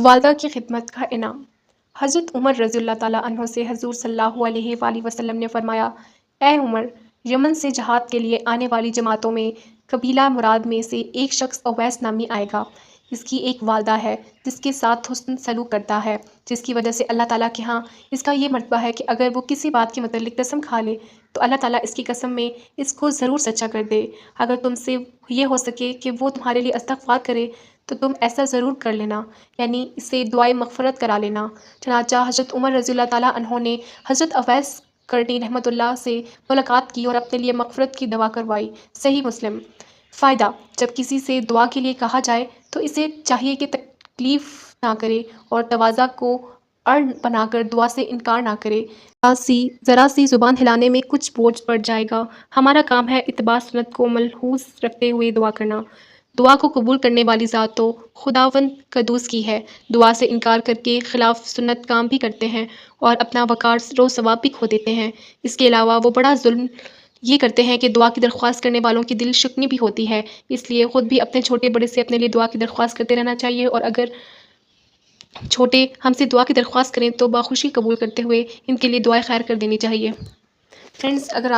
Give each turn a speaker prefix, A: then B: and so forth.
A: والدہ کی خدمت کا انعام۔ حضرت عمر رضی اللہ تعالیٰ عنہ سے حضور صلی اللہ علیہ وآلہ وسلم نے فرمایا، اے عمر، یمن سے جہاد کے لیے آنے والی جماعتوں میں قبیلہ مراد میں سے ایک شخص اویس نامی آئے گا۔ اس کی ایک والدہ ہے جس کے ساتھ حسن سلوک کرتا ہے، جس کی وجہ سے اللہ تعالیٰ کے ہاں اس کا یہ مرتبہ ہے کہ اگر وہ کسی بات کے متعلق قسم کھا لے تو اللہ تعالیٰ اس کی قسم میں اس کو ضرور سچا کر دے۔ اگر تم سے یہ ہو سکے کہ وہ تمہارے لیے استغفار کرے تو تم ایسا ضرور کر لینا، یعنی اسے دعائے مغفرت کرا لینا۔ چنانچہ حضرت عمر رضی اللہ تعالیٰ عنہ نے حضرت اویس کرنی رحمۃ اللہ سے ملاقات کی اور اپنے لیے مغفرت کی دعا کروائی۔ صحیح مسلم۔ فائدہ: جب کسی سے دعا کے لیے کہا جائے تو اسے چاہیے کہ تکلیف نہ کرے اور تواضع کو اڑ بنا کر دعا سے انکار نہ کرے۔ ذرا سی زبان ہلانے میں کچھ بوجھ پڑ جائے گا۔ ہمارا کام ہے اتباع سنت کو ملحوظ رکھتے ہوئے دعا کرنا۔ دعا کو قبول کرنے والی ذات تو خداوند قدوس کی ہے۔ دعا سے انکار کر کے خلاف سنت کام بھی کرتے ہیں اور اپنا وقار و ثواب بھی کھو دیتے ہیں۔ اس کے علاوہ وہ بڑا ظلم یہ کرتے ہیں کہ دعا کی درخواست کرنے والوں کی دل شکنی بھی ہوتی ہے۔ اس لیے خود بھی اپنے چھوٹے بڑے سے اپنے لیے دعا کی درخواست کرتے رہنا چاہیے، اور اگر چھوٹے ہم سے دعا کی درخواست کریں تو باخوشی قبول کرتے ہوئے ان کے لیے دعائے خیر کر دینی چاہیے۔ فرینڈز، اگر آپ